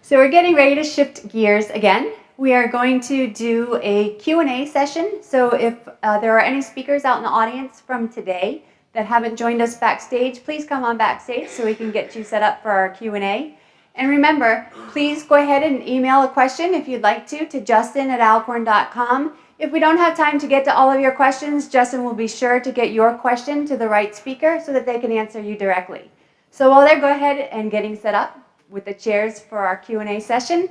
So we're getting ready to shift gears again. We are going to do a Q&A session. So if there are any speakers out in the audience from today that haven't joined us backstage, please come on backstage so we can get you set up for our Q&A. And remember, please go ahead and email a question if you'd like to justin@alcorn.com. If we don't have time to get to all of your questions, Justin will be sure to get your question to the right speaker so that they can answer you directly. So while they're go ahead and getting set up with the chairs for our Q&A session,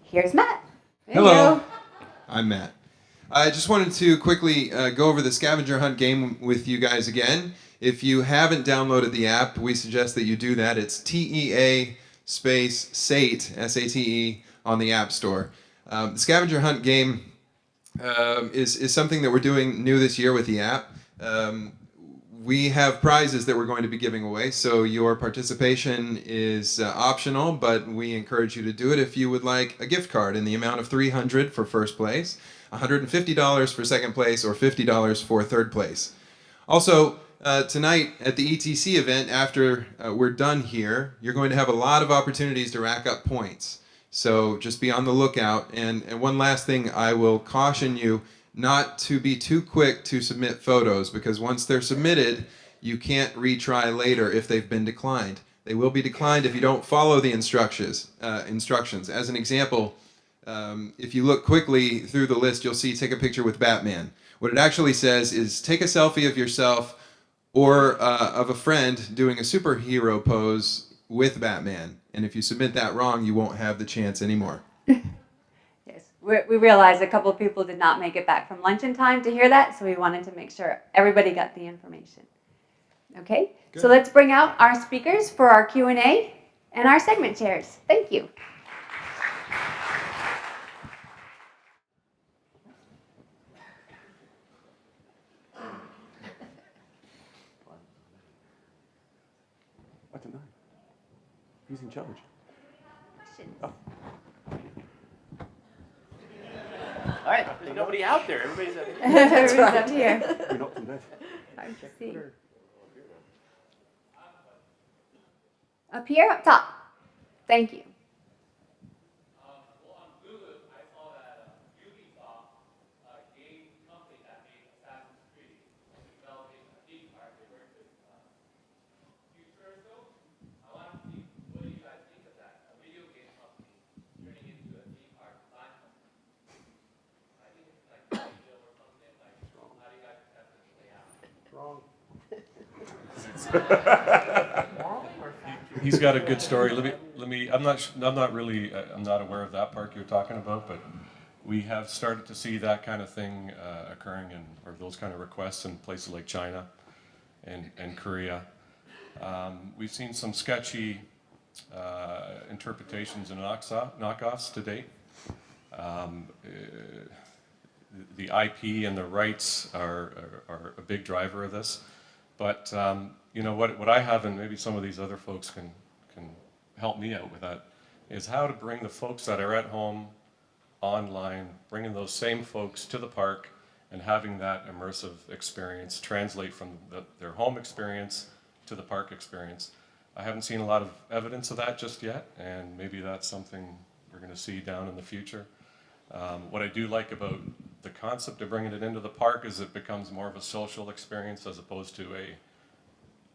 here's Matt. Hello, I'm Matt. I just wanted to quickly go over the Scavenger Hunt game with you guys again. If you haven't downloaded the app, we suggest that you do that. It's TEA space SATE, S-A-T-E, on the App Store. The Scavenger Hunt game is something that we're doing new this year with the app. We have prizes that we're going to be giving away, so your participation is optional, but we encourage you to do it if you would like a gift card in the amount of $300 for first place, $150 for second place, or $50 for third place. Also, tonight at the ETC event, after we're done here, you're going to have a lot of opportunities to rack up points. So just be on the lookout. And one last thing, I will caution you not to be too quick to submit photos, because once they're submitted, you can't retry later if they've been declined. They will be declined if you don't follow the instructions. As an example, if you look quickly through the list, you'll see take a picture with Batman. What it actually says is take a selfie of yourself or of a friend doing a superhero pose with Batman. And if you submit that wrong, you won't have the chance anymore. We realized a couple of people did not make it back from lunch in time to hear that, so we wanted to make sure everybody got the information. Okay, good. So let's bring out our speakers for our Q&A and our segment chairs. Thank you. What's it? Who's in charge? Questions. Oh. All right, there's nobody out there. Everybody's up here. Everybody's up here. You're not from that. Hard to see. Up here, up top. Thank you. Well, on Hulu, I saw that Ubisoft, game company that made Assassin's Creed, was developing a theme park. They worked with Future or so. I want to see, what do you guys think of that? A video game company turning into a theme park design company. I think it's like a deal or something. Like, how do you guys expect it to play out? Wrong. He's got a good story. Let me. I'm not really. I'm not aware of that park you're talking about, but we have started to see that kind of thing occurring, or those kind of requests in places like China and Korea. We've seen some sketchy interpretations and knockoffs to date. The IP and the rights are a big driver of this, but you know what I have, and maybe some of these other folks can help me out with that, is how to bring the folks that are at home online, bringing those same folks to the park and having that immersive experience translate from their home experience to the park experience. I haven't seen a lot of evidence of that just yet, and maybe that's something we're going to see down in the future. What I do like about the concept of bringing it into the park is it becomes more of a social experience as opposed to a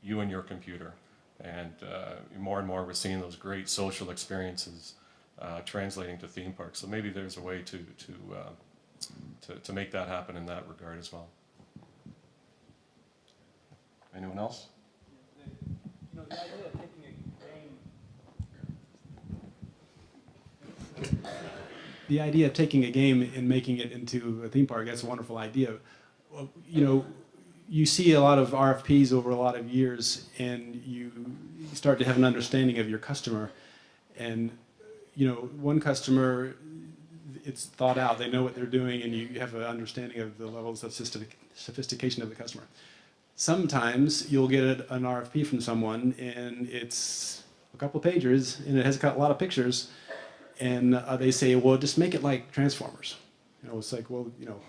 you and your computer. And more and more we're seeing those great social experiences translating to theme parks. So maybe there's a way to make that happen in that regard as well. Anyone else? You know, the idea of taking a game. The idea of taking a game and making it into a theme park, that's a wonderful idea. You know, you see a lot of RFPs over a lot of years, and you start to have an understanding of your customer. And, you know, one customer, it's thought out, they know what they're doing, and you have an understanding of the levels of sophistication of the customer. Sometimes you'll get an RFP from someone, and it's a couple pages, and it has got a lot of pictures, and they say, well, just make it like Transformers. You know, it's like, well, you know,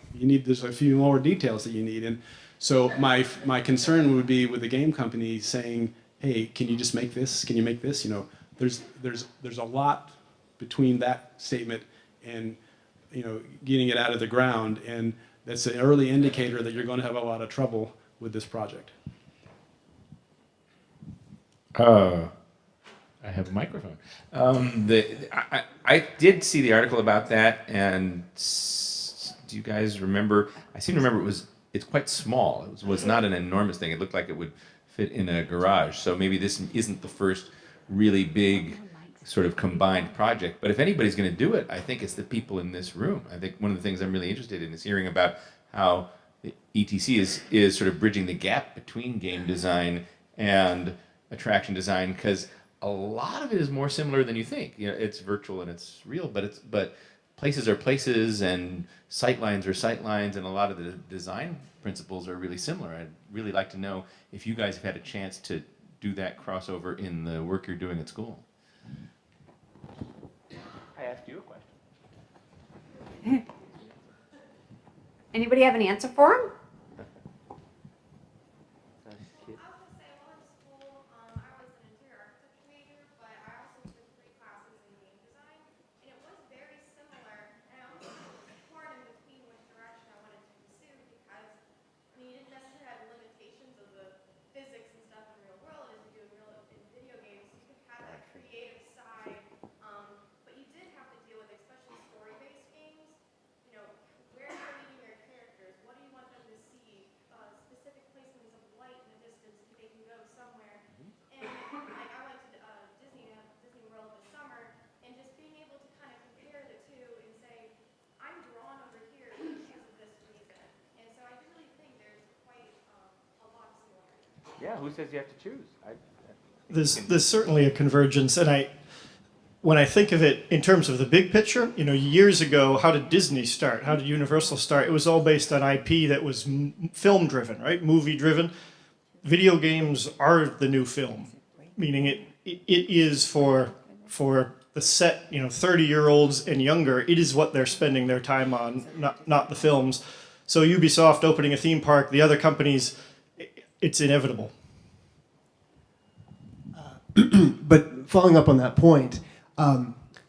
there's a few more details that you need. And so my concern would be with the game company saying, hey, can you just make this? Can you make this? You know, there's a lot between that statement and getting it out of the ground, and that's an early indicator that you're going to have a lot of trouble with this project. I have a microphone. I did see the article about that, and do you guys remember? I seem to remember it's quite small. It was not an enormous thing. It looked like it would fit in a garage. So maybe this isn't the first really big sort of combined project. But if anybody's going to do it, I think it's the people in this room. I think one of the things I'm really interested in is hearing about how the ETC is sort of bridging the gap between game design and attraction design, because a lot of it is more similar than you think. It's virtual and it's real, but places are places and sightlines are sightlines, and a lot of the design principles are really similar. I'd really like to know if you guys have had a chance to do that crossover in the work you're doing at school. I asked you a question. Anybody have an answer for him? Yeah, who says you have to choose? There's certainly a convergence, and when I think of it in terms of the big picture, years ago, how did Disney start? How did Universal start? It was all based on IP that was film driven, right? Movie driven. Video games are the new film, meaning it is for the set, 30-year-olds and younger. It is what they're spending their time on, not the films. So Ubisoft opening a theme park, the other companies, it's inevitable. But following up on that point,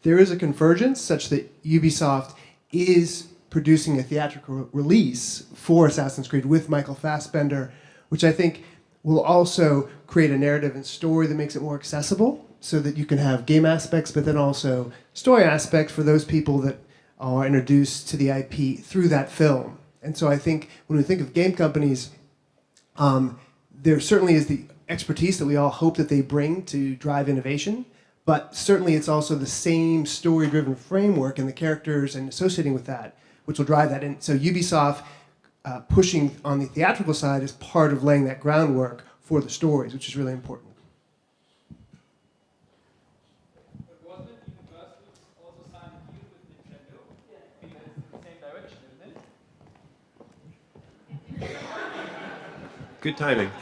there is a convergence such that Ubisoft is producing a theatrical release for Assassin's Creed with Michael Fassbender, which I think will also create a narrative and story that makes it more accessible, so that you can have game aspects, but then also story aspects for those people that are introduced to the IP through that film. And so I think when we think of game companies, there certainly is the expertise that we all hope that they bring to drive innovation, but certainly it's also the same story-driven framework and the characters and associating with that, which will drive that. And so Ubisoft pushing on the theatrical side is part of laying that groundwork for the stories, which is really important. But wasn't Universal also signed a deal with Nintendo? Because it's in the same direction, isn't it? Good timing.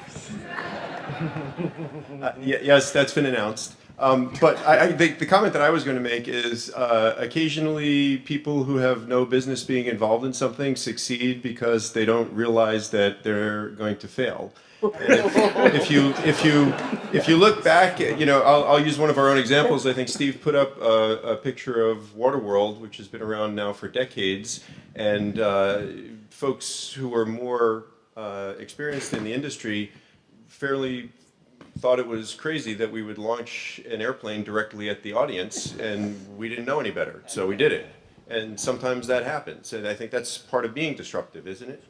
Yes, that's been announced. But the comment that I was going to make is occasionally people who have no business being involved in something succeed because they don't realize that they're going to fail. And if you look back, I'll use one of our own examples. I think Steve put up a picture of Waterworld, which has been around now for decades, and folks who are more experienced in the industry fairly thought it was crazy that we would launch an airplane directly at the audience, and we didn't know any better, so we did it. And sometimes that happens, and I think that's part of being disruptive, isn't it?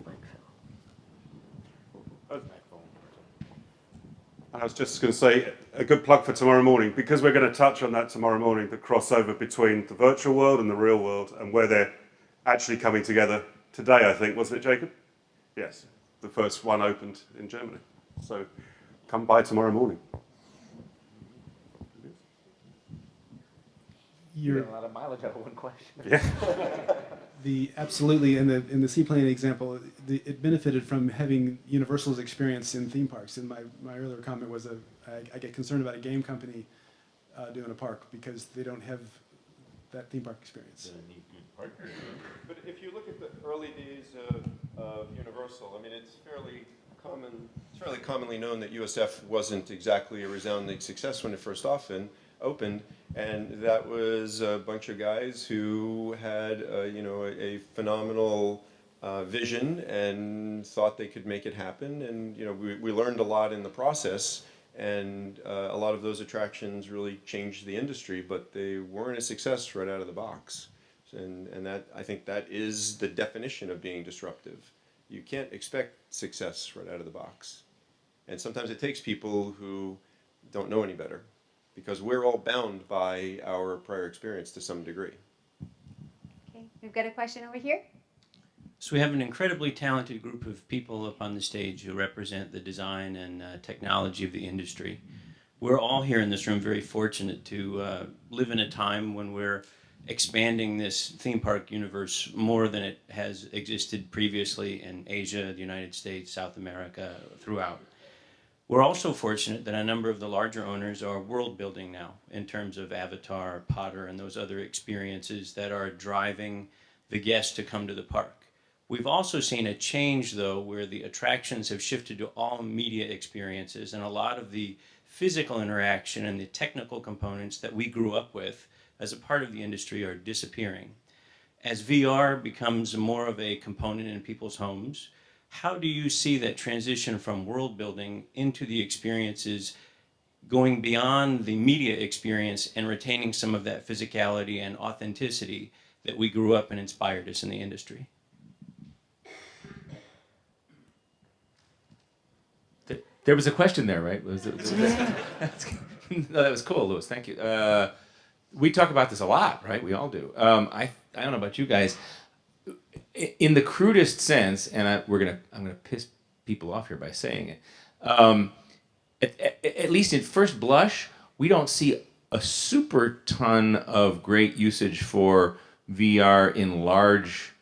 I was just going to say, a good plug for tomorrow morning, because we're going to touch on that tomorrow morning, the crossover between the virtual world and the real world, and where they're actually coming together today, I think, wasn't it, Jacob? Yes, the first one opened in Germany. So come by tomorrow morning. You're getting a lot of mileage out of one question. Yeah. Absolutely, in the seaplane example, it benefited from having Universal's experience in theme parks. And my earlier comment was I get concerned about a game company doing a park because they don't have that theme park experience. But if you look at the early days of Universal, I mean, it's fairly commonly known that USF wasn't exactly a resounding success when it first opened. opened, and that was a bunch of guys who had a phenomenal vision and thought they could make it happen, and we learned a lot in the process, and a lot of those attractions really changed the industry, but they weren't a success right out of the box. And that, I think, that is the definition of being disruptive. You can't expect success right out of the box. And sometimes it takes people who don't know any better, because we're all bound by our prior experience to some degree. Okay, we've got a question over here. So we have an incredibly talented group of people up on the stage who represent the design and technology of the industry. We're all here in this room very fortunate to live in a time when we're expanding this theme park universe more than it has existed previously in Asia, the United States, South America, throughout. We're also fortunate that a number of the larger owners are world building now in terms of Avatar, Potter, and those other experiences that are driving the guests to come to the park. We've also seen a change, though, where the attractions have shifted to all media experiences, and a lot of the physical interaction and the technical components that we grew up with as a part of the industry are disappearing. As VR becomes more of a component in people's homes, how do you see that transition from world building into the experiences going beyond the media experience and retaining some of that physicality and authenticity that we grew up and inspired us in the industry? There was a question there, right? No, that was cool, Louis. Thank you. We talk about this a lot, right? We all do. I don't know about you guys. In the crudest sense, and I'm gonna piss people off here by saying it. At least at first blush, we don't see a super ton of great usage for VR in large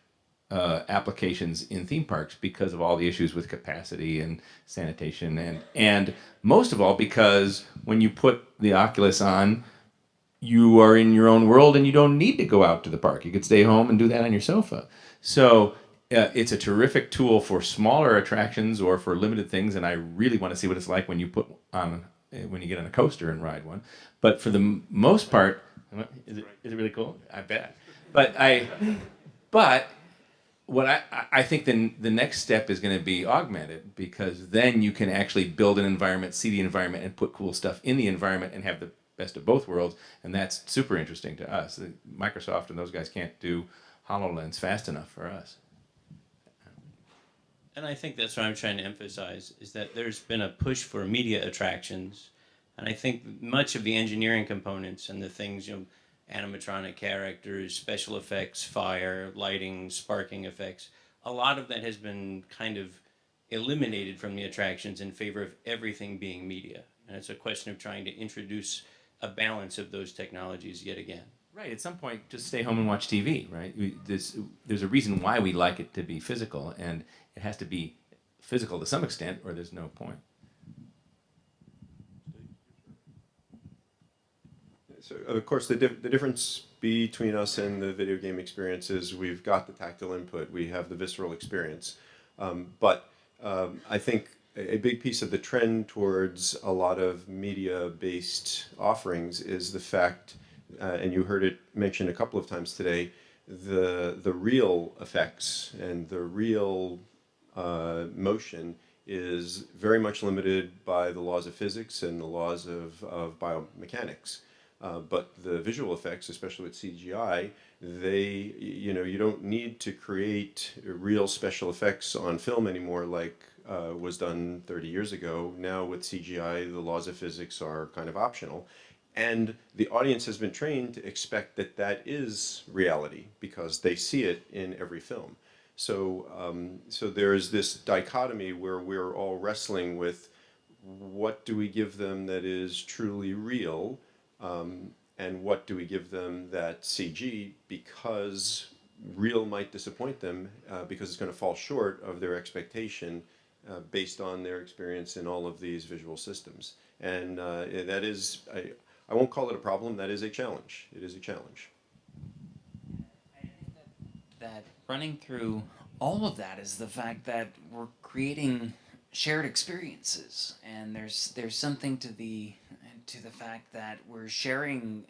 applications in theme parks because of all the issues with capacity and sanitation, and most of all because when you put the Oculus on, you are in your own world and you don't need to go out to the park. You could stay home and do that on your sofa. So it's a terrific tool for smaller attractions or for limited things, and I really want to see what it's like when you when you get on a coaster and ride one. But for the most part, is it really cool? I bet. But what I think the next step is going to be augmented, because then you can actually build an environment, see the environment, and put cool stuff in the environment and have the best of both worlds, and that's super interesting to us. Microsoft and those guys can't do HoloLens fast enough for us. And I think that's what I'm trying to emphasize, is that there's been a push for media attractions, and I think much of the engineering components and the things, animatronic characters, special effects, fire, lighting, sparking effects, a lot of that has been kind of eliminated from the attractions in favor of everything being media. And it's a question of trying to introduce a balance of those technologies yet again. Right, at some point, just stay home and watch TV, right? There's a reason why we like it to be physical, and it has to be physical to some extent, or there's no point. So, of course, the difference between us and the video game experience is we've got the tactile input, we have the visceral experience. But I think a big piece of the trend towards a lot of media-based offerings is the fact, and you heard it mentioned a couple of times today, the real effects and the real motion is very much limited by the laws of physics and the laws of biomechanics. But the visual effects, especially with CGI, you don't need to create real special effects on film anymore like was done 30 years ago. Now with CGI, the laws of physics are kind of optional. And the audience has been trained to expect that that is reality because they see it in every film. So, so there's this dichotomy where we're all wrestling with what do we give them that is truly real, and what do we give them that's CG, because real might disappoint them because it's going to fall short of their expectation based on their experience in all of these visual systems. And that is, I won't call it a problem, that is a challenge. It is a challenge. I think that running through all of that is the fact that we're creating shared experiences, and there's something to to the fact that we're sharing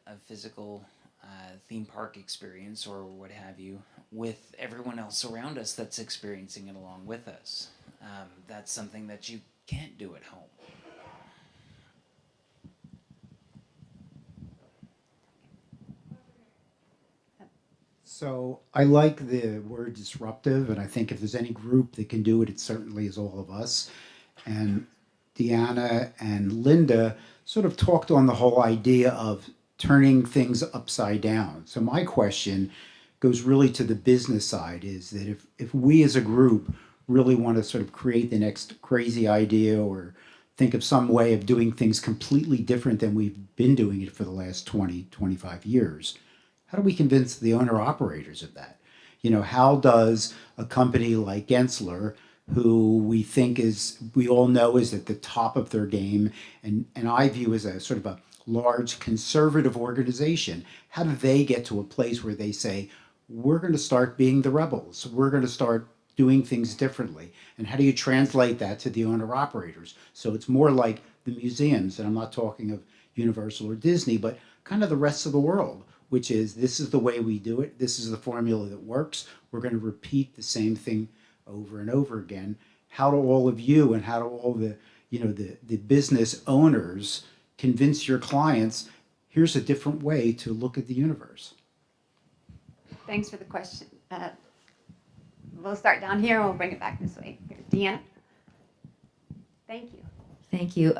a physical theme park experience or what have you with everyone else around us that's experiencing it along with us. That's something that you can't do at home. So I like the word disruptive, and I think if there's any group that can do it, it certainly is all of us. And Deanna and Linda sort of talked on the whole idea of turning things upside down. So my question goes really to the business side, is that if we as a group really want to sort of create the next crazy idea or think of some way of doing things completely different than we've been doing it for the last 20, 25 years, how do we convince the owner operators of that? You know, how does a company like Gensler, who we all know is at the top of their game, and I view as a sort of a large conservative organization, how do they get to a place where they say, we're going to start being the rebels, we're going to start doing things differently? And how do you translate that to the owner operators? So it's more like the museums, and I'm not talking of Universal or Disney, but kind of the rest of the world, which is, this is the way we do it, this is the formula that works, we're going to repeat the same thing over and over again. How do all of you and how do all the, the business owners convince your clients, here's a different way to look at the universe? Thanks for the question. We'll start down here and we'll bring it back this way. Here, Deanna. Thank you. Thank you.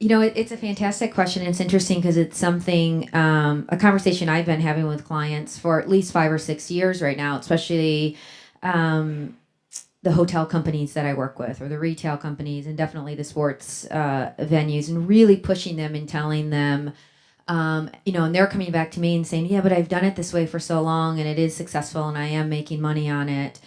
It's a fantastic question. It's interesting because it's something, a conversation I've been having with clients for at least 5 or 6 years right now, especially the hotel companies that I work with, or the retail companies, and definitely the sports venues, and really pushing them and telling them, and they're coming back to me and saying, yeah, but I've done it this way for so long and it is successful and I am making money on it.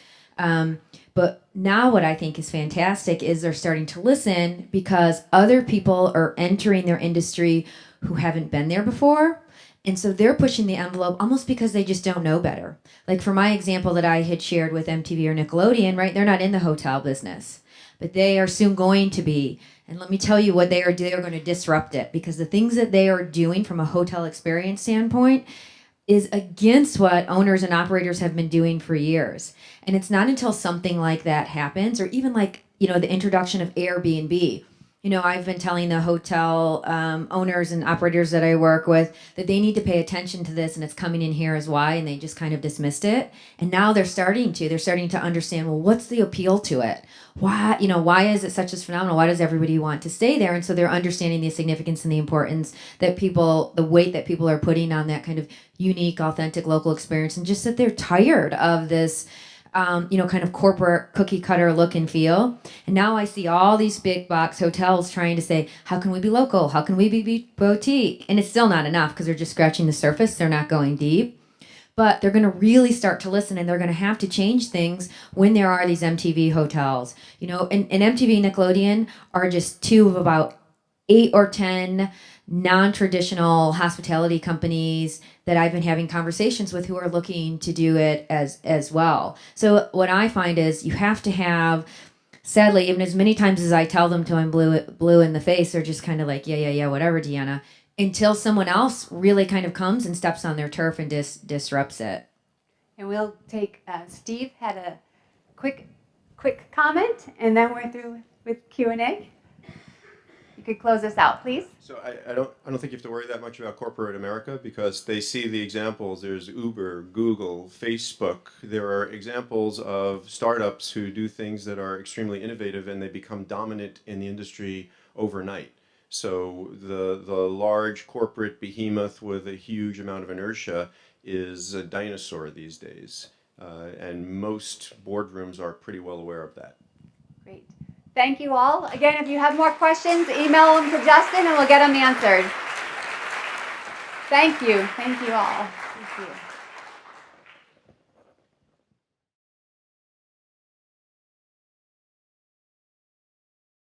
But now what I think is fantastic is they're starting to listen because other people are entering their industry who haven't been there before. And so they're pushing the envelope almost because they just don't know better. Like for my example that I had shared with MTV or Nickelodeon, right? They're not in the hotel business, but they are soon going to be. And let me tell you what they are going to disrupt it, because the things that they are doing from a hotel experience standpoint is against what owners and operators have been doing for years. And it's not until something like that happens, or even like, the introduction of Airbnb. I've been telling the hotel owners and operators that I work with that they need to pay attention to this, and it's coming in here as why, and they just kind of dismissed it. And now they're starting to understand, well, what's the appeal to it? Why is it such a phenomenal? Why does everybody want to stay there? And so they're understanding the significance and the importance that the weight that people are putting on that kind of unique, authentic local experience, and just that they're tired of this kind of corporate cookie cutter look and feel. And now I see all these big box hotels trying to say, how can we be local? How can we be boutique? And it's still not enough because they're just scratching the surface. They're not going deep. But they're going to really start to listen, and they're going to have to change things when there are these MTV hotels. And MTV and Nickelodeon are just 2 of about 8 or 10 non-traditional hospitality companies that I've been having conversations with who are looking to do it as well. So what I find is you have to have, sadly, even as many times as I tell them till I'm blue in the face, they're just kind of like, yeah, whatever, Deanna, until someone else really kind of comes and steps on their turf and disrupts it. And we'll take, Steve had a quick comment, and then we're through with Q&A. You could close us out, please. So I don't think you have to worry that much about corporate America, because they see the examples. There's Uber, Google, Facebook. There are examples of startups who do things that are extremely innovative, and they become dominant in the industry overnight. So the large corporate behemoth with a huge amount of inertia is a dinosaur these days. And most boardrooms are pretty well aware of that. Great. Thank you all. Again, if you have more questions, email them to Justin and we'll get them answered. Thank you. Thank you all. Thank you.